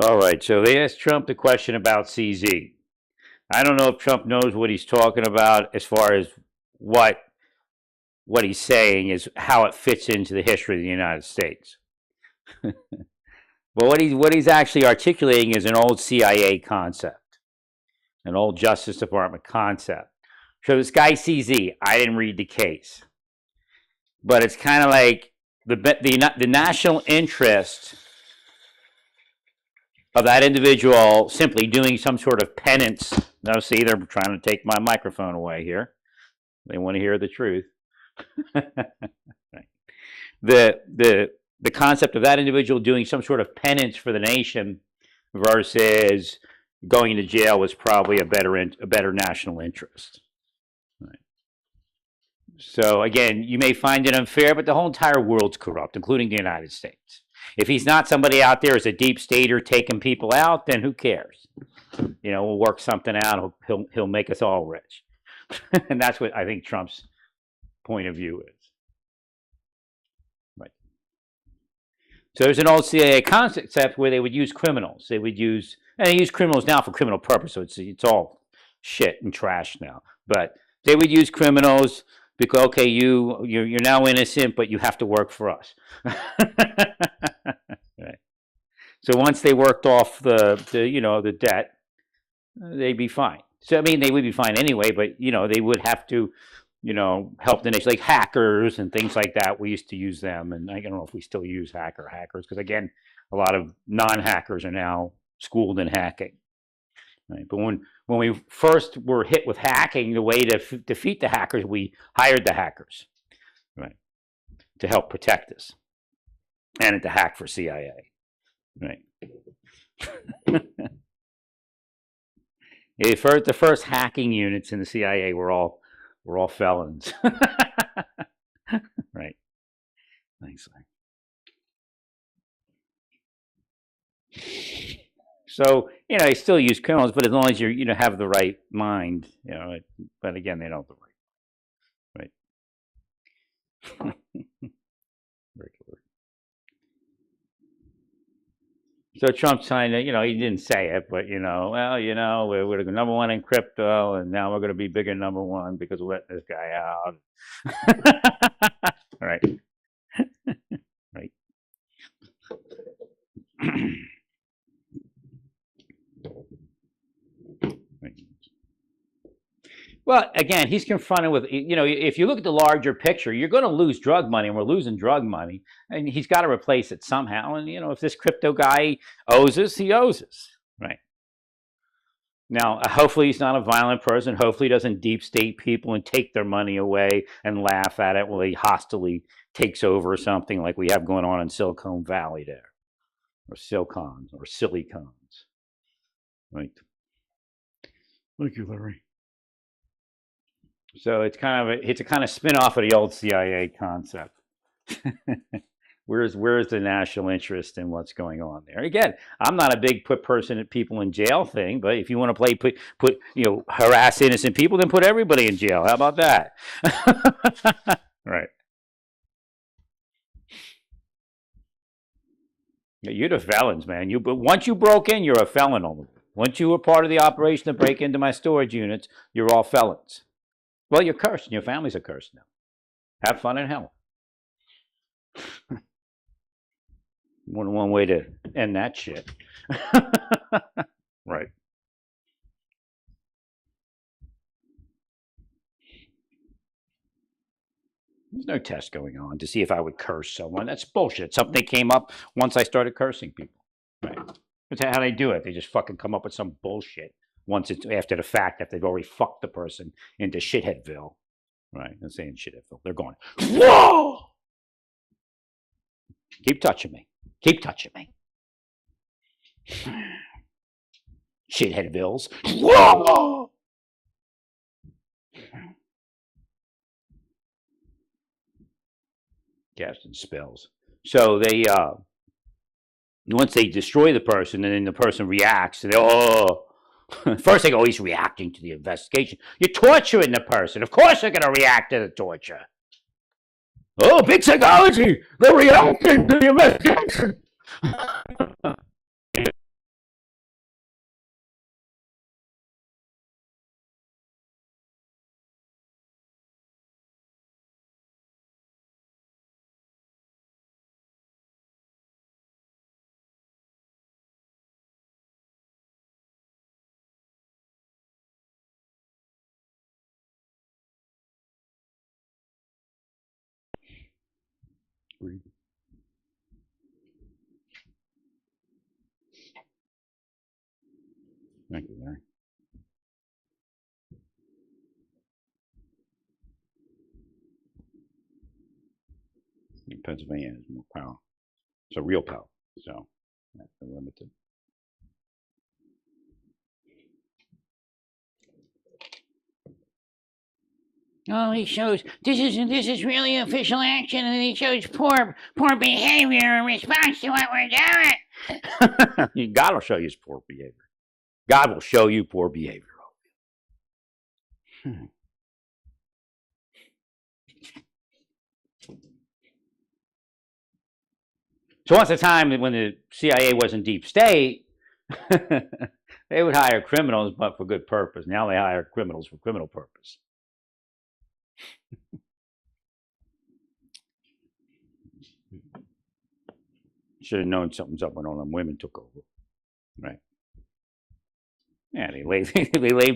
All right, so they asked Trump the question about CZ. I don't know if Trump knows what he's talking about as far as what what he's saying is how it fits into the history of the United States. But what he's actually articulating is an old CIA concept, an old Justice Department concept. So this guy CZ, I didn't read the case, but it's kind of like the national interest of that individual simply doing some sort of penance. Now, see, they're trying to take my microphone away here. They want to hear the truth. Right. The concept of that individual doing some sort of penance for the nation versus going to jail was probably a better national interest. Right. So again, you may find it unfair, but the whole entire world's corrupt, including the United States. If he's not somebody out there as a deep stater taking people out, then who cares? You know, we'll work something out. He'll make us all rich, and that's what I think Trump's point of view is. Right. So there's an old CIA concept where they would use criminals. They use criminals now for criminal purpose. So it's all shit and trash now. But they would use criminals because okay, you're now innocent, but you have to work for us. Right. So once they worked off the debt, they'd be fine. So I mean, they would be fine anyway, but they would have to help the nation, like hackers and things like that. We used to use them, and I don't know if we still use hackers because again, a lot of non-hackers are now schooled in hacking. Right? But when we first were hit with hacking, the way to defeat the hackers, we hired the hackers, right, to help protect us, and to hack for CIA, right. The first hacking units in the CIA were all felons. Right. Thanks. So they still use criminals, but as long as you have the right mind, But again, they don't have the right. Regular. So Trump's trying to, he didn't say it, but we're the number one in crypto, and now we're going to be bigger number one because we let this guy out. Right. Right. Well, again, he's confronted with, if you look at the larger picture, you're going to lose drug money, and we're losing drug money, and he's got to replace it somehow. And, if this crypto guy owes us, he owes us, right? Now, hopefully he's not a violent person. Hopefully he doesn't deep state people and take their money away and laugh at it while he hostilely takes over something like we have going on in Silicon Valley there, or Silicons, or Silicons, right? Thank you, Larry. So it's a kind of spin-off of the old CIA concept. Where's the national interest in what's going on there? Again, I'm not a big put person at people in jail thing, but if you want to put harass innocent people, then put everybody in jail. How about that? Right. You're the felons, man. But once you broke in, you're a felon only. Once you were part of the operation to break into my storage units, you're all felons. Well, you're cursed, and your families are cursed now. Have fun in hell. One way to end that shit. Right. There's no test going on to see if I would curse someone. That's bullshit. Something came up once I started cursing people. Right. That's how they do it. They just fucking come up with some bullshit once it's after the fact, after they've already fucked the person into shitheadville. Right. I'm saying shitheadville. They're going, whoa! Keep touching me. Keep touching me. Shitheadvilles. Whoa! Casting spells. So they once they destroy the person, and then the person reacts, and first they go, he's reacting to the investigation. You're torturing the person. Of course they're going to react to the torture. Oh, big psychology. They're reacting to the investigation. Breathe. Thank you, Larry. In Pennsylvania has more power. It's a real power, so that's limited. Oh, he shows this is really official action, and he shows poor behavior in response to what we're doing. God will show you his poor behavior. God will show you poor behavior. So once a time when the CIA was in deep state, they would hire criminals, but for good purpose. Now they hire criminals for criminal purpose. Should have known something's up when all them women took over, right? Yeah, they laid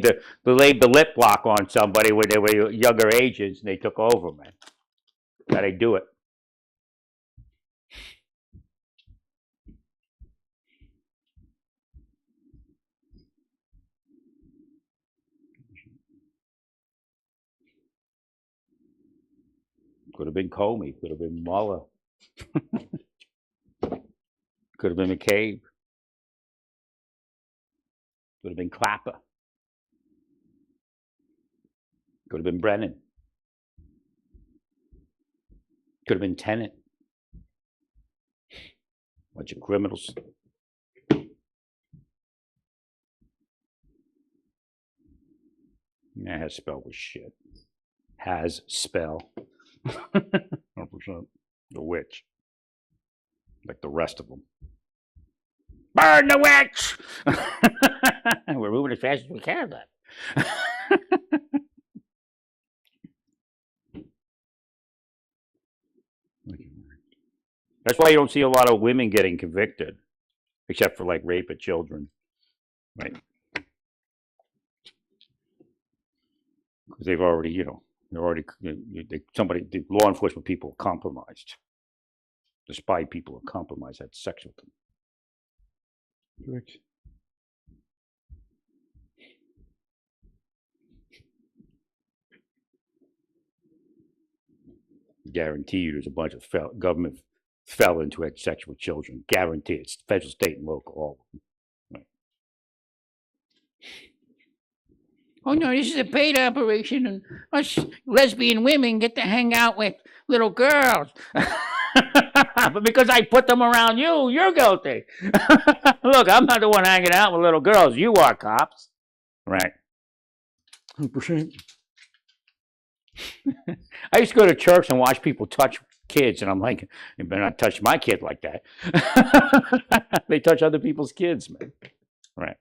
the lip lock on somebody when they were younger ages, and they took over, man. How they do it? Could have been Comey. Could have been Mueller. Could have been McCabe. Could have been Clapper. Could have been Brennan. Could have been Tennant. Bunch of criminals. Yeah, has spell was shit. Has spell. 100%. The witch. Like the rest of them. Burn the witch! We're moving as fast as we can, then. That's why you don't see a lot of women getting convicted, except for like rape of children, right? Because they've already, the law enforcement people are compromised. The spy people are compromised, had sex with them. Correct. Guarantee you there's a bunch of government felons who had sex with children. Guarantee it's federal, state, and local, all of them. Right. Oh no, this is a paid operation, and us lesbian women get to hang out with little girls. But because I put them around you, you're guilty. Look, I'm not the one hanging out with little girls. You are, cops. Right. 100%. I used to go to church and watch people touch kids, and I'm like, you better not touch my kid like that. They touch other people's kids, man. Right.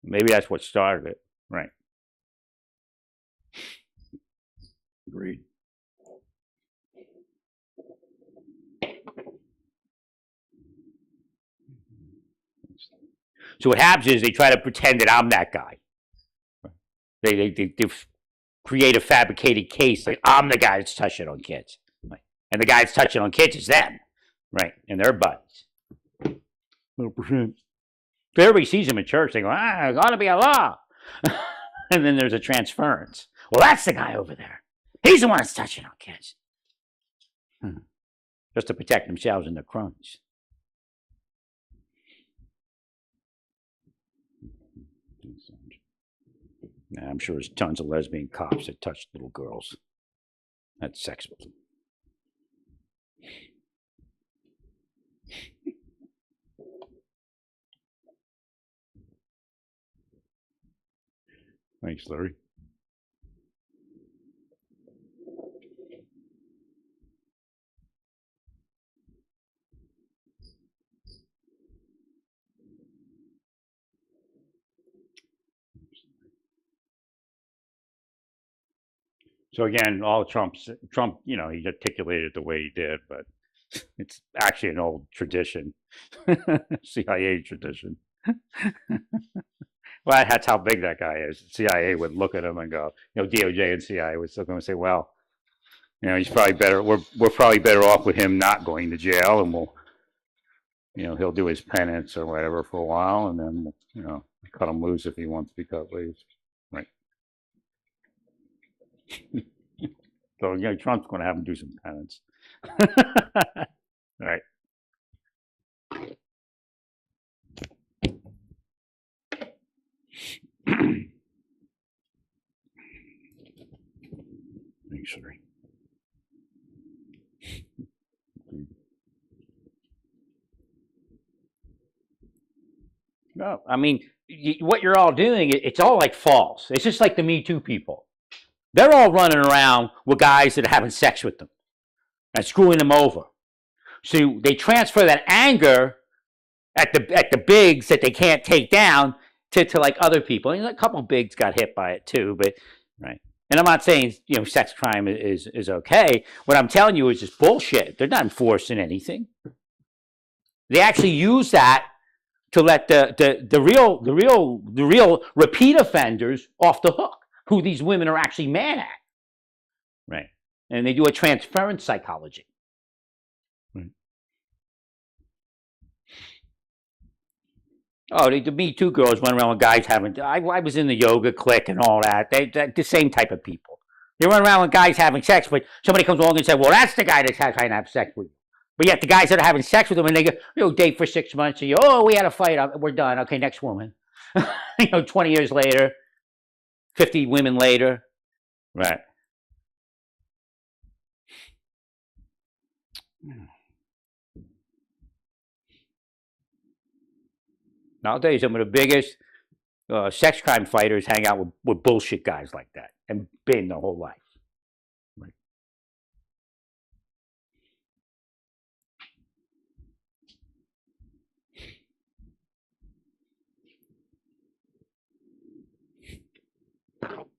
Maybe that's what started it. Right. Agreed. So what happens is they try to pretend that I'm that guy. They create a fabricated case like I'm the guy that's touching on kids, right? And the guy that's touching on kids is them, right? And their buddies. 100%. So everybody sees them in church. They go, there ought to be a law. And then there's a transference. Well, that's the guy over there. He's the one that's touching on kids. Just to protect themselves and their cronies. I'm sure there's tons of lesbian cops that touched little girls, had sex with them. Thanks, Larry. So again, all Trump, he articulated it the way he did, but it's actually an old tradition, CIA tradition. Well, that's how big that guy is. CIA would look at him and go, DOJ and CIA would look at him and say, well, You know, he's probably better. We're probably better off with him not going to jail, and we'll, you know, he'll do his penance or whatever for a while, and then, you know, cut him loose if he wants to be cut loose. Right. So, you know, Trump's going to have him do some penance. Right. Sorry. No, I mean, what you're all doing, it's all like false. It's just like the Me Too people. They're all running around with guys that are having sex with them and screwing them over. So they transfer that anger at the bigs that they can't take down to like other people. And a couple of bigs got hit by it too, but right. And I'm not saying, you know, sex crime is okay. What I'm telling you is just bullshit. They're not enforcing anything. They actually use that to let the real repeat offenders off the hook, who these women are actually mad at. Right. And they do a transference psychology. Right. Oh, the Me Too girls went around with guys having. I was in the yoga clique and all that. They're the same type of people. They run around with guys having sex, but somebody comes along and says, "Well, that's the guy that's trying to have sex with you." But yet the guys that are having sex with them, and they go, you know, date for 6 months, and you, oh, we had a fight, we're done. Okay, next woman. You know, 20 years later, 50 women later, right? Now, I'll tell you, some of the biggest sex crime fighters hang out with bullshit guys like that and been their whole life. Right.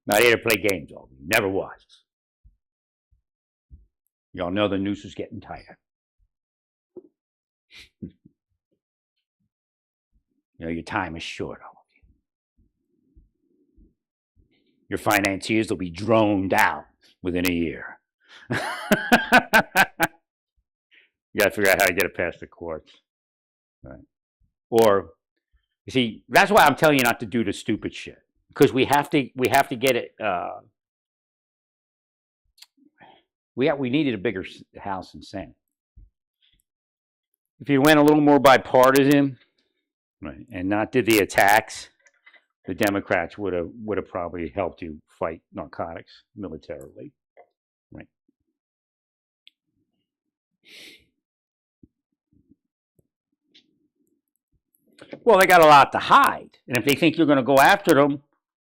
Not here to play games, all. Never was. Y'all know the noose is getting tighter. You know, your time is short, all of you. Your financiers will be droned out within a year. You got to figure out how to get it past the courts. Right. Or, you see, that's why I'm telling you not to do the stupid shit. Because we have to get it. We needed a bigger House and Senate. If you went a little more bipartisan, right, and not did the attacks, the Democrats would have probably helped you fight narcotics militarily, right? Well, they got a lot to hide, and if they think you're going to go after them,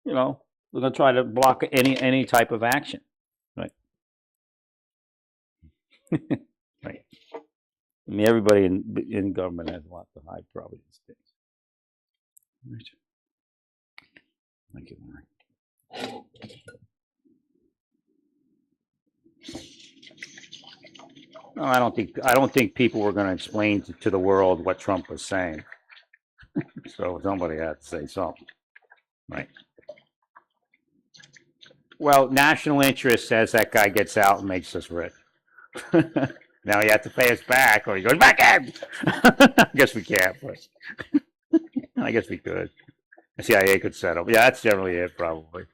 you know, they're going to try to block any type of action, right? Right. I mean, everybody in government has a lot to hide, probably these days. Right. Thank you, Larry. No, I don't think people were going to explain to the world what Trump was saying. So somebody had to say something, right? Well, national interest says that guy gets out and makes us rich. Now you have to pay us back, or he goes back in. I guess we can't, but I guess we could. The CIA could settle. Yeah, that's generally it, probably.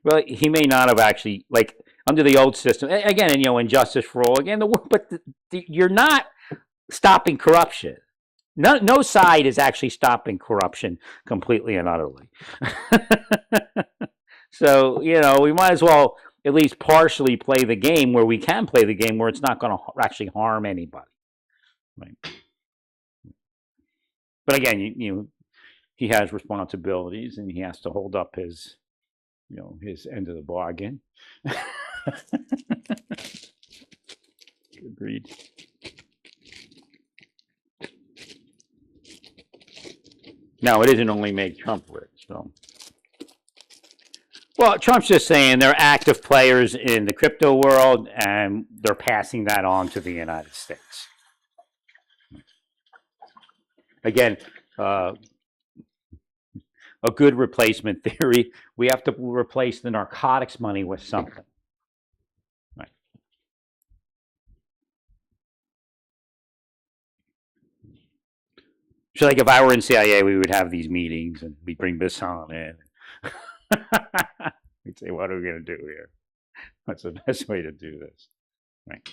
Well, he may not have actually, like, under the old system, again, and, you know, injustice for all, again, but you're not stopping corruption. No side is actually stopping corruption completely and utterly. So, you know, we might as well at least partially play the game where we can play the game where it's not going to actually harm anybody. Right. But again, you know, he has responsibilities and he has to hold up his, you know, his end of the bargain. Agreed. Now, it isn't only make Trump rich, so. Well, Trump's just saying they're active players in the crypto world, and they're passing that on to the United States. again, a good replacement theory. We have to replace the narcotics money with something. Right. So, like, if I were in CIA, we would have these meetings and we'd bring Bisson in. We'd say, what are we going to do here? What's the best way to do this? Right.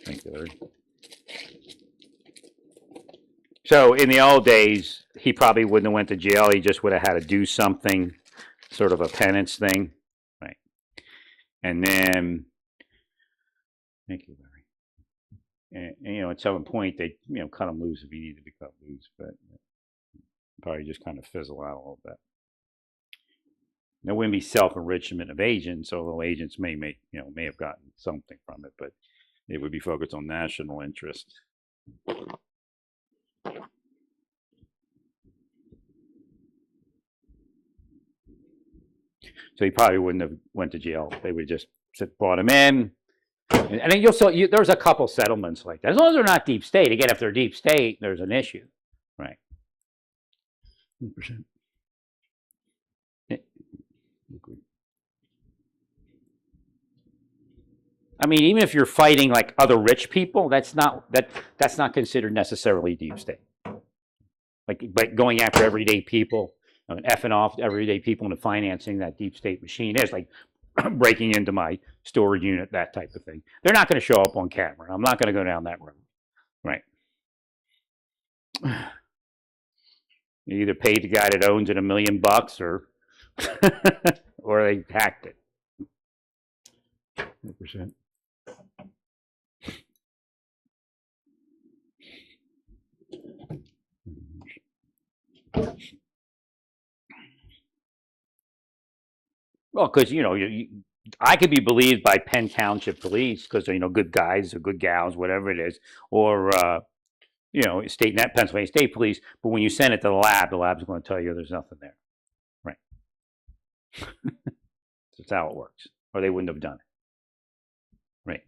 Thank you, Larry. So in the old days, he probably wouldn't have went to jail. He just would have had to do something, sort of a penance thing, right? And then, thank you, Larry. And you know, at some point, they cut him loose if he needed to be cut loose, but probably just kind of fizzle out a little bit. There wouldn't be self-enrichment of agents, although agents may have gotten something from it, but it would be focused on national interest. So he probably wouldn't have went to jail. They would just brought him in, and then there's a couple settlements like that. As long as they're not deep state. Again, if they're deep state, there's an issue, right? 100%. I mean, even if you're fighting like other rich people, that's not considered necessarily deep state. But going after everyday people, effing off everyday people into financing that deep state machine is like breaking into my storage unit, that type of thing. They're not going to show up on camera. I'm not going to go down that road, right? You either paid the guy that owns it $1 million or or they hacked it. 100%. Well, because I could be believed by Penn Township Police because they're good guys or good gals, whatever it is, or Pennsylvania State Police. But when you send it to the lab's going to tell you there's nothing there, right? That's how it works, or they wouldn't have done it, right?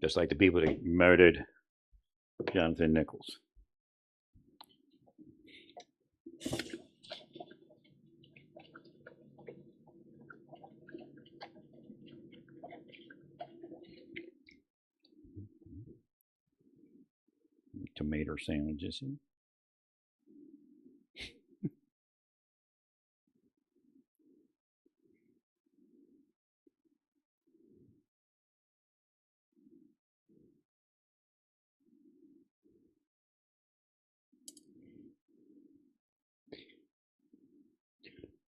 Just like the people that murdered Jonathan Nichols. Tomato sandwiches.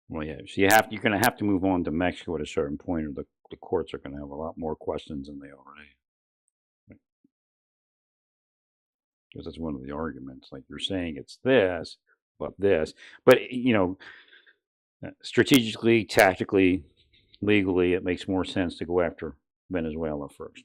Well, yeah. So you're going to have to move on to Mexico at a certain point, or the courts are going to have a lot more questions than they already. Because that's one of the arguments. Like you're saying, it's this, but strategically, tactically, legally, it makes more sense to go after Venezuela first.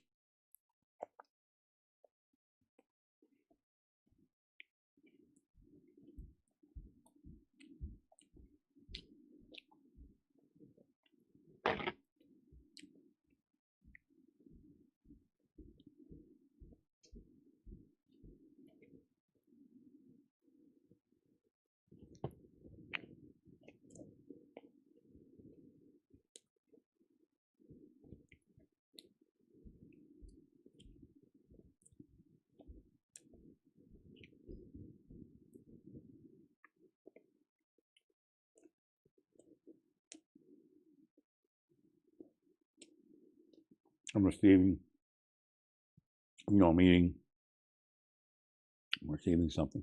I'm receiving, a meeting. I'm receiving something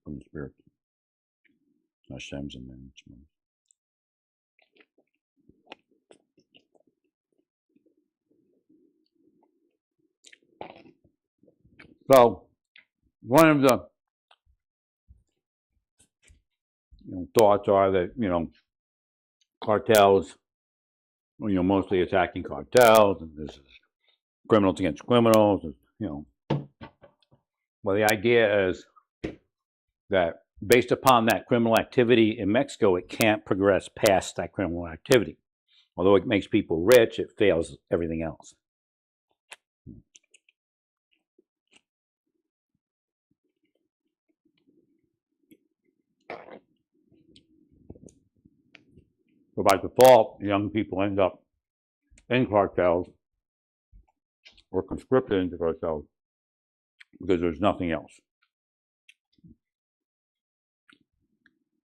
from the spirit. Hashem's in management. So, one of the thoughts are that cartels, mostly attacking cartels, and this is criminals against criminals. Well, the idea is that based upon that criminal activity in Mexico, it can't progress past that criminal activity. Although it makes people rich, it fails everything else. So by default, young people end up in cartels or conscripted into cartels because there's nothing else.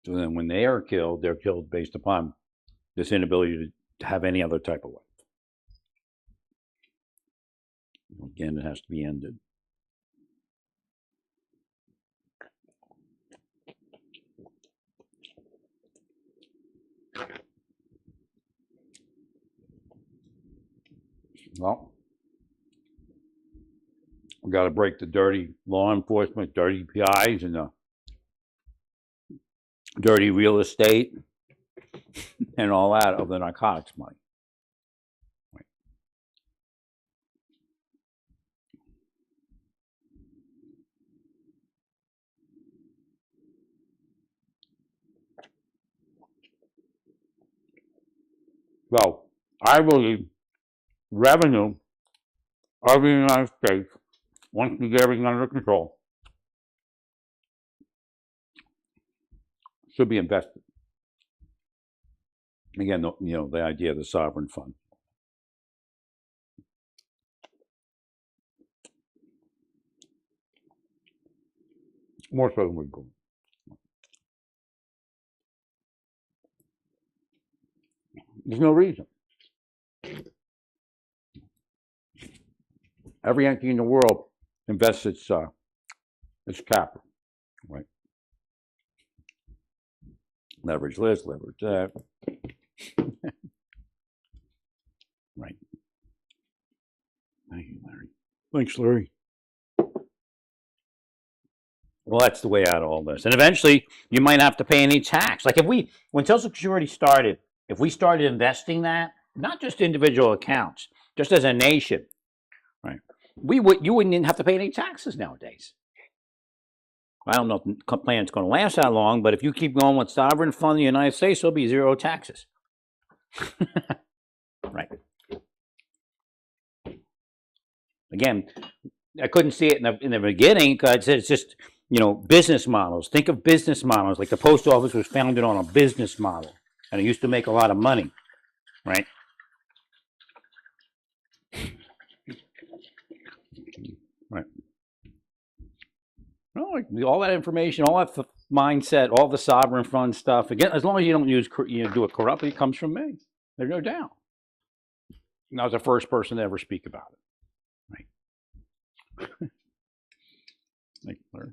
So then when they are killed, they're killed based upon this inability to have any other type of life. Again, it has to be ended. Well, we got to break the dirty law enforcement, dirty PIs, and the dirty real estate and all that of the narcotics money. Right. Well, I believe revenue of the United States, once we get everything under control, should be invested. Again, the idea of the sovereign fund. More so than we go. There's no reason. Every entity in the world invests its capital, right? Leverage this, leverage that. Right. Thank you, Larry. Thanks, Larry. Well, that's the way out of all this. And eventually, you might have to pay any tax. Like when Social Security started, if we started investing that, not just individual accounts, just as a nation, right? You wouldn't even have to pay any taxes nowadays. I don't know if the plan's going to last that long, but if you keep going with sovereign fund in the United States, there'll be zero taxes. Right. Again, I couldn't see it in the beginning because it's just, business models. Think of business models. Like the post office was founded on a business model, and it used to make a lot of money, right? Right. Well, like all that information, all that mindset, all the sovereign fund stuff. Again, as long as you don't do it corruptly, it comes from me. There's no doubt. And I was the first person to ever speak about it. Right. Thank you, Larry.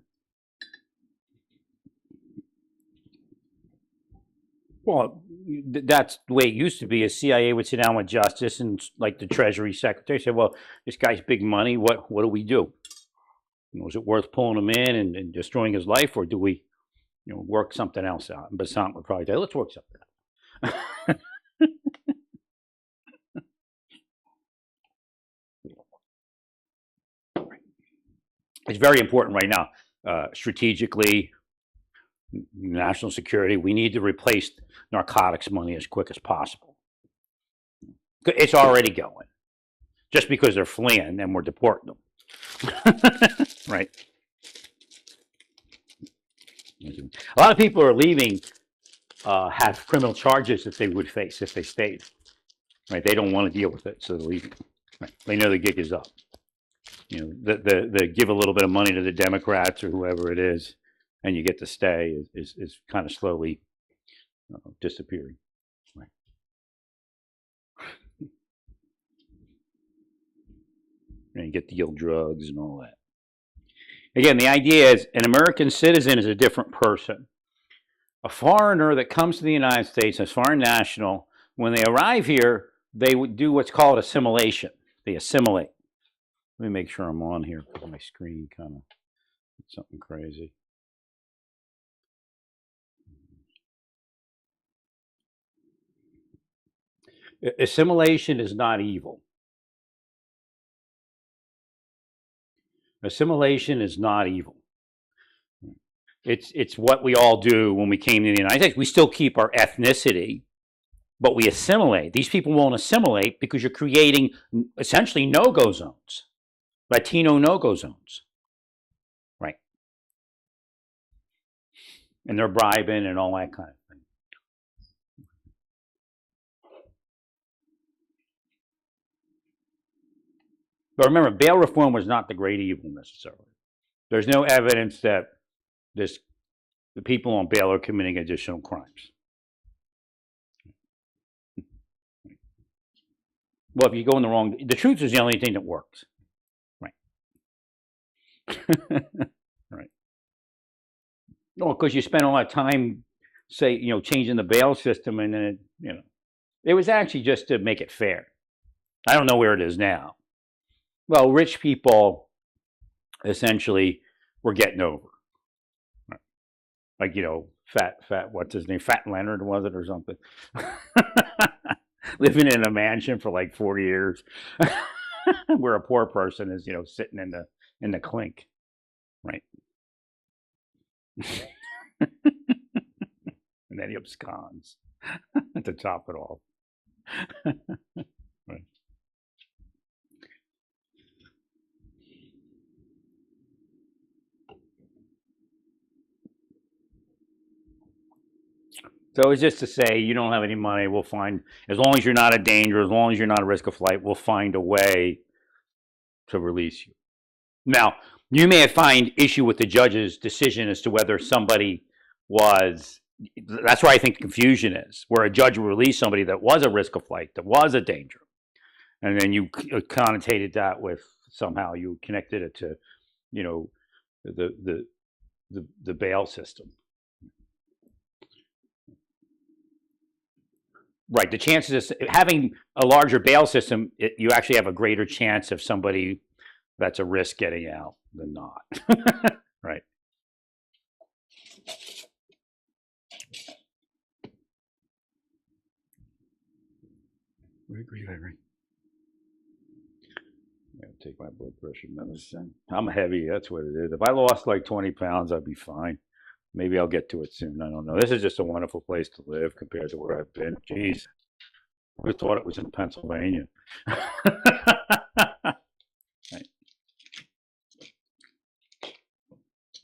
Well, that's the way it used to be. A CIA would sit down with justice and like the Treasury Secretary say, "Well, this guy's big money. What do we do? Is it worth pulling him in and destroying his life, or do we, work something else out?" And Basant would probably say, "Let's work something out." It's very important right now, strategically, national security. We need to replace narcotics money as quick as possible. It's already going. Just because they're fleeing and we're deporting them. Right. A lot of people are leaving, have criminal charges that they would face if they stayed. Right. They don't want to deal with it, so they're leaving. Right. They know the gig is up. The give a little bit of money to the Democrats or whoever it is, and you get to stay is kind of slowly disappearing. Right. And you get to deal drugs and all that. Again, the idea is an American citizen is a different person. A foreigner that comes to the United States as foreign national, when they arrive here, they would do what's called assimilation. They assimilate. Let me make sure I'm on here because my screen kind of something crazy. Assimilation is not evil. Assimilation is not evil. It's what we all do when we came to the United States. We still keep our ethnicity, but we assimilate. These people won't assimilate because you're creating essentially no-go zones, Latino no-go zones, right? And they're bribing and all that kind of thing. But remember, bail reform was not the great evil necessarily. There's no evidence that the people on bail are committing additional crimes. Well, if you go in the truth is the only thing that works. Right. Right. Well, because you spend a lot of time, say, changing the bail system, and then, it was actually just to make it fair. I don't know where it is now. Well, rich people essentially were getting over. Right. Like, fat, what's his name? Fat Leonard, was it, or something? Living in a mansion for like 4 years, where a poor person is, sitting in the clink, right? And then he absconds to top it all. Right. So it's just to say, you don't have any money, we'll find, as long as you're not a danger, as long as you're not a risk of flight, we'll find a way to release you. Now, you may find issue with the judge's decision as to whether somebody was, that's where I think the confusion is, where a judge will release somebody that was a risk of flight, that was a danger. And then you connotated that with, somehow you connected it to, the bail system. Right. The chances of having a larger bail system, you actually have a greater chance of somebody that's a risk getting out than not. Right. I agree. I gotta take my blood pressure medicine. I'm heavy. That's what it is. If I lost like 20 pounds, I'd be fine. Maybe I'll get to it soon. I don't know. This is just a wonderful place to live compared to where I've been. Jeez. I thought it was in Pennsylvania. Right.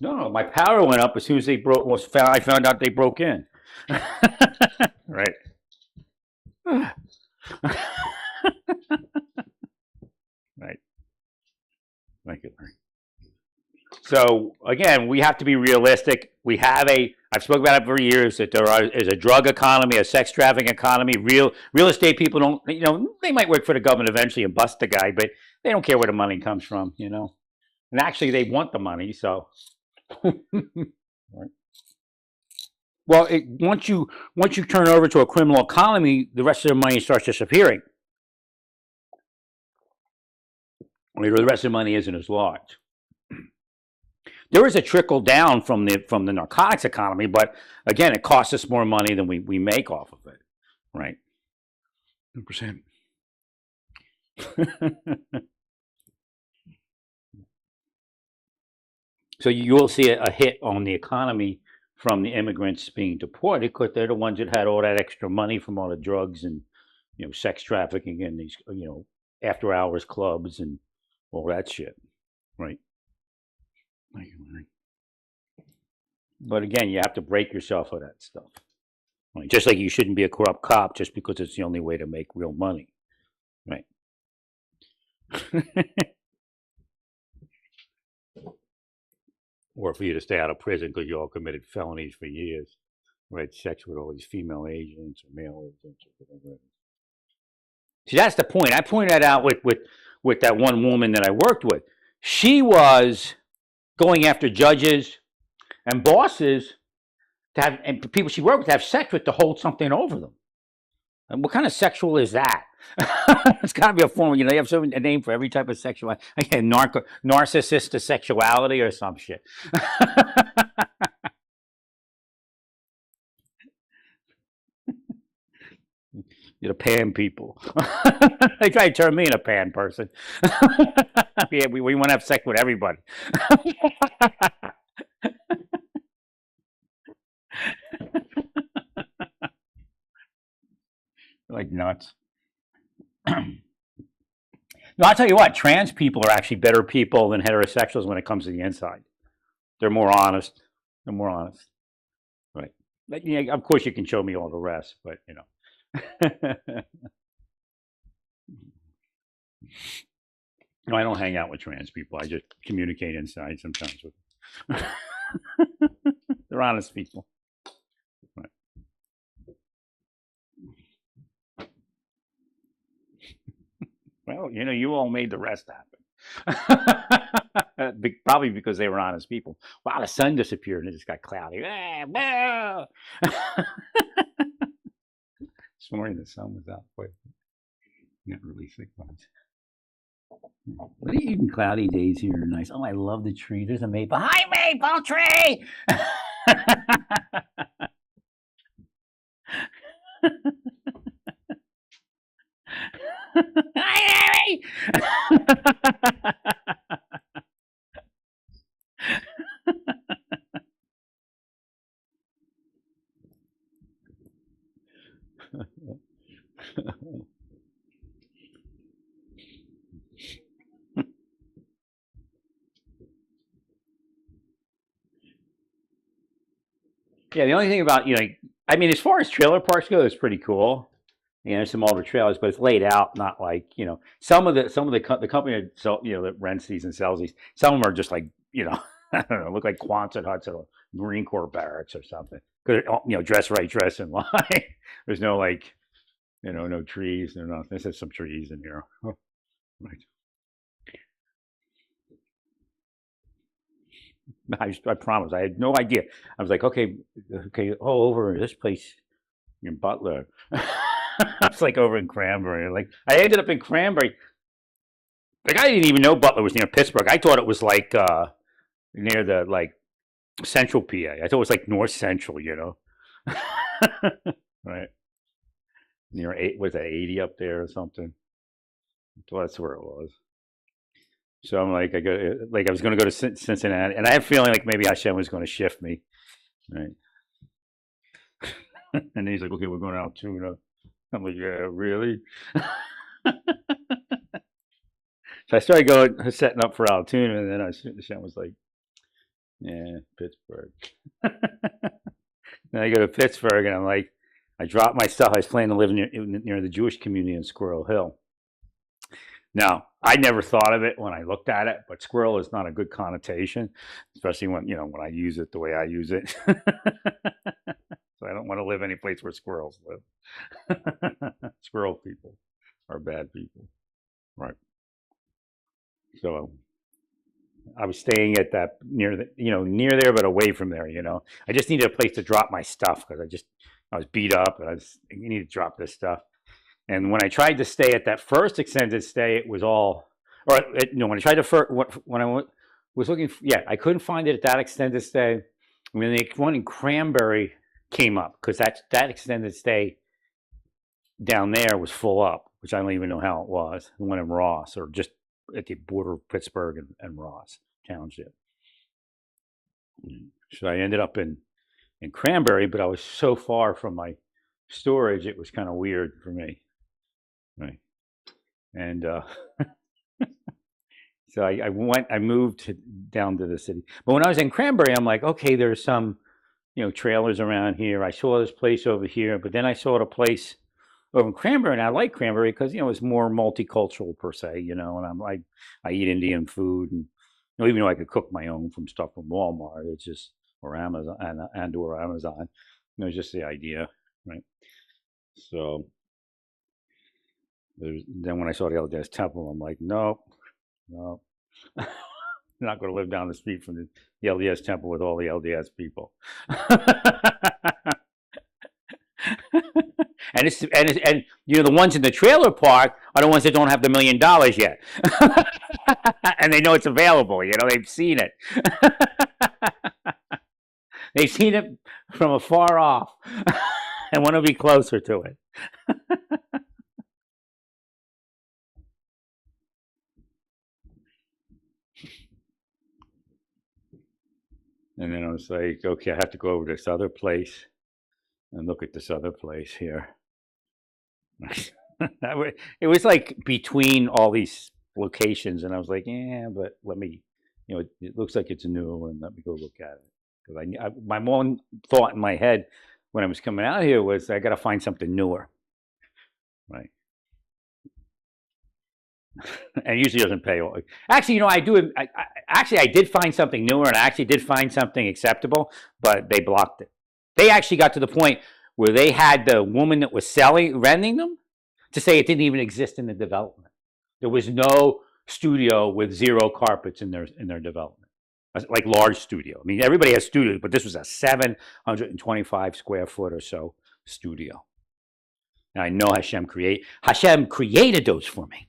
No, my power went up as soon as they I found out they broke in. Right. Right. Thank you, Larry. So again, we have to be realistic. I've spoken about it for years, that there is a drug economy, a sex trafficking economy. Real estate people don't, they might work for the government eventually and bust the guy, but they don't care where the money comes from, And actually, they want the money, so. Right. Well, once you turn over to a criminal economy, the rest of the money starts disappearing. The rest of the money isn't as large. There is a trickle down from the narcotics economy, but again, it costs us more money than we make off of it, right? 100%. So you will see a hit on the economy from the immigrants being deported, because they're the ones that had all that extra money from all the drugs and sex trafficking and these after hours clubs and all that shit, right? Thank you, Larry. But again, you have to break yourself of that stuff. Right? Just like you shouldn't be a corrupt cop just because it's the only way to make real money, right? Or for you to stay out of prison because you all committed felonies for years, right? Sex with all these female agents or male agents or whatever. See, that's the point. I pointed that out with that one woman that I worked with. She was going after judges and bosses and people she worked with to have sex with, to hold something over them. And what kind of sexual is that? It's got to be a form. They have a name for every type of sexual. Again, narcissist sexuality or some shit. You're the pan people. They try to turn me into a pan person. Yeah, we want to have sex with everybody. like nuts. No, I'll tell you what, trans people are actually better people than heterosexuals when it comes to the inside. They're more honest. They're more honest. Right. But, yeah, of course, you can show me all the rest, but, you know. No, I don't hang out with trans people. I just communicate inside sometimes with them. They're honest people. Right. Well, you know, you all made the rest happen. Probably because they were honest people. Wow, the sun disappeared and it just got cloudy. This morning the sun was out, but not really thick ones. But even cloudy days here are nice. Oh, I love the tree. There's a maple. Hi, maple tree! Hi, Harry! Yeah, the only thing about, you know, I mean, as far as trailer parks go, it's pretty cool. You know, there's some older trailers, but it's laid out, not like, you know, the company that that rents these and sells these. Some of them are just like, you know, I don't know, look like Quonset huts or Marine Corps barracks or something. Because, you know, dress right, dress in line. There's no like, you know, no trees, no nothing. There's some trees in here. Right. I promise. I had no idea. I was like, okay, all over this place in Butler. I was like over in Cranberry. Like I ended up in Cranberry. Like I didn't even know Butler was near Pittsburgh. I thought it was like near the like central PA. I thought it was like North Central, you know. Right. Near was that 80 up there or something? So that's where it was. So I'm like, I was going to go to Cincinnati, and I had a feeling like maybe Hashem was going to shift me, right? And then he's like, okay, we're going out too. I'm like, yeah, really? So I started setting up for Altoona, and then Hashem was like, yeah, Pittsburgh. Then I go to Pittsburgh, and I'm like, I dropped my stuff. I was planning to live near the Jewish community in Squirrel Hill. Now, I never thought of it when I looked at it, but squirrel is not a good connotation, especially when, you know, when I use it the way I use it. So I don't want to live any place where squirrels live. Squirrel people are bad people. Right. So I was staying at that near there, but away from there, you know. I just needed a place to drop my stuff because I was beat up and you need to drop this stuff. And when I tried to stay at that first extended stay, it was all, or you know, when I tried to when I was looking, I couldn't find it at that extended stay. When the one in Cranberry came up, because that extended stay down there was full up, which I don't even know how it was. The one in Ross, or just at the border of Pittsburgh and Ross Township. So I ended up in Cranberry, but I was so far from my storage, it was kind of weird for me. Right. And so I moved down to the city. But when I was in Cranberry, I'm like, okay, there's some, you know, trailers around here. I saw this place over here, but then I saw the place over in Cranberry, and I like Cranberry because, you know, it's more multicultural per se, you know, and I'm like, I eat Indian food, and, you know, even though I could cook my own from stuff from Walmart, it's just, or Amazon, or Amazon, you know, just the idea, right? So then when I saw the LDS Temple, I'm like, no, I'm not going to live down the street from the LDS Temple with all the LDS people. And you know, the ones in the trailer park are the ones that don't have the $1 million yet, and they know it's available. You know, they've seen it. They've seen it from afar off, and want to be closer to it. And then I was like, okay, I have to go over to this other place and look at this other place here. It was like between all these locations, and I was like, yeah, but let me, it looks like it's new, and let me go look at it. Because my one thought in my head when I was coming out here was I got to find something newer, right? And it usually doesn't pay. Actually, I do. Actually, I did find something newer, and I actually did find something acceptable, but they blocked it. They actually got to the point where they had the woman that was renting them to say it didn't even exist in the development. There was no studio with zero carpets in their development, like large studio. I mean, everybody has studios, but this was a 725 square foot or so studio. And I know Hashem created those for me,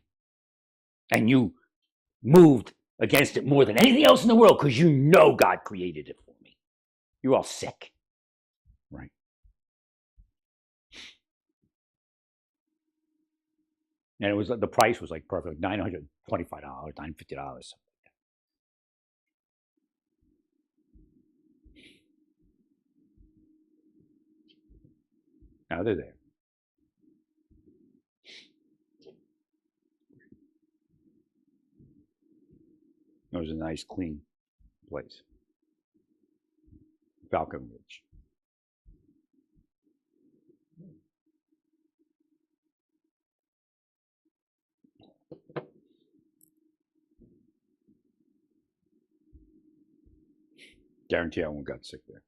and you moved against it more than anything else in the world because God created it for me. You're all sick, right? And it was the price was like perfect, $925, $950. Now they're there. It was a nice, clean place. Falcon Ridge. Guarantee I won't got sick there.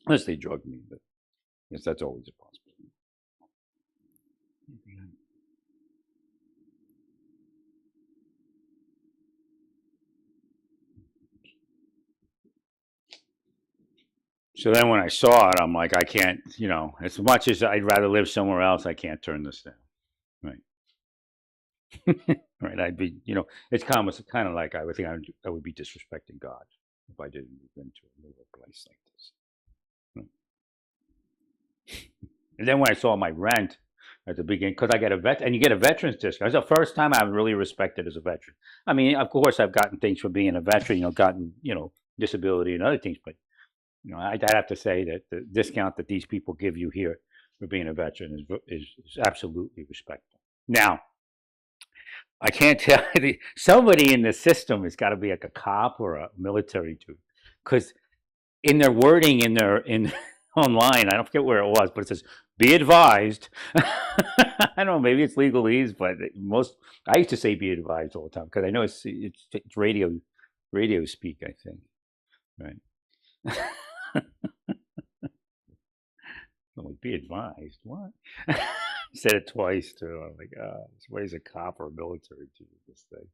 Unless they drugged me, but I guess that's always a possibility. So then when I saw it, I'm like, I can't, as much as I'd rather live somewhere else, I can't turn this down. Right. Right. I'd be, it's kind of like I would think I would be disrespecting God if I didn't move into a newer place like this. And then when I saw my rent at the beginning, because I get and you get a veteran's discount. It's the first time I was really respected as a veteran. I mean, of course, I've gotten things for being a veteran, gotten, disability and other things, but I'd have to say that the discount that these people give you here for being a veteran is absolutely respectful. Now, I can't tell you, somebody in the system has got to be like a cop or a military dude, because in their wording in online, I don't forget where it was, but it says, "Be advised." I don't know, maybe it's legalese, but I used to say "be advised" all the time because I know it's radio speak, I think, right? I'm like, "Be advised," what? Said it twice too. I'm like, somebody's a cop or a military to this thing.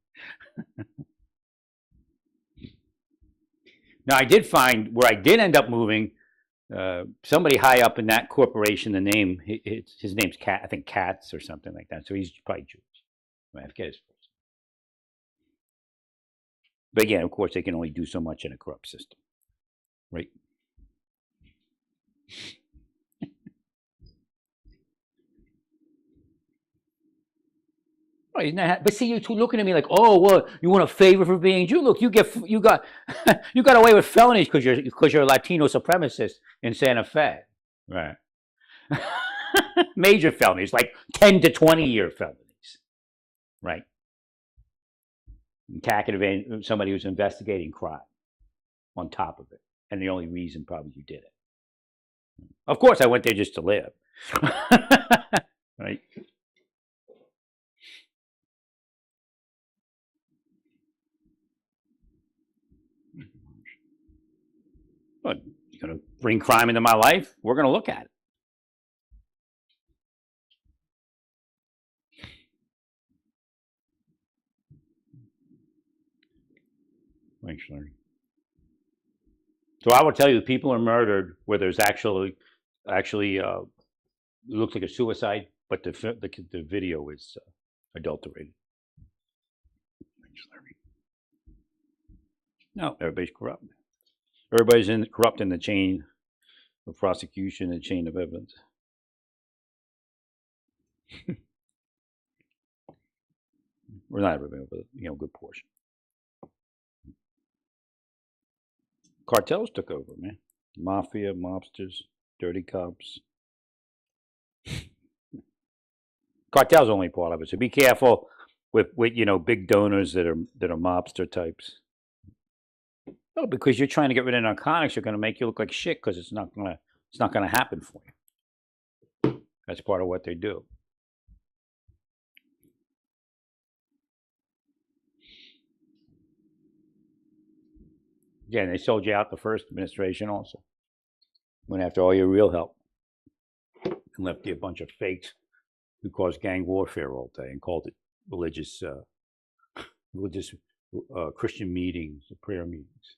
Now, I did find where I did end up moving. Somebody high up in that corporation, his name's I think Katz or something like that. So he's probably Jewish. I forget his first name. But again, of course, they can only do so much in a corrupt system, right? Right, but see, you're looking at me like, oh, well, you want a favor for being Jew? Look, you got you got away with felonies because you're a Latino supremacist in Santa Fe, right? Major felonies, like 10 to 20-year felonies, right? Attacking somebody who's investigating crime on top of it, and the only reason probably you did it. Of course, I went there just to live, right? But you're going to bring crime into my life? We're going to look at it. Thanks, Larry. So I will tell you, people are murdered where there's actually it looks like a suicide, but the video is adulterated. Thanks, Larry. No, everybody's corrupt. Everybody's corrupt in the chain of prosecution and chain of evidence. We're not everybody, but a good portion. Cartels took over, man. Mafia, mobsters, dirty cops. Cartel's only part of it. So be careful with big donors that are mobster types. No, because you're trying to get rid of narcotics, you're going to make you look like shit because it's not gonna happen for you. That's part of what they do. Again, they sold you out the first administration also. Went after all your real help and left you a bunch of fakes who caused gang warfare all day and called it religious Christian meetings, prayer meetings.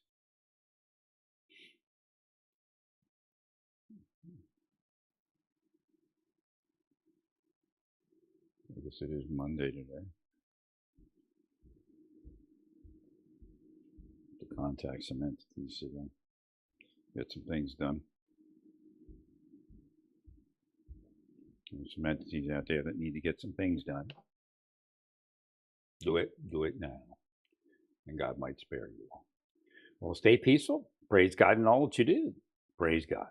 I guess it is Monday today. To contact some entities to get some things done. There's some entities out there that need to get some things done. Do it now, and God might spare you. Well, stay peaceful. Praise God in all that you do. Praise God.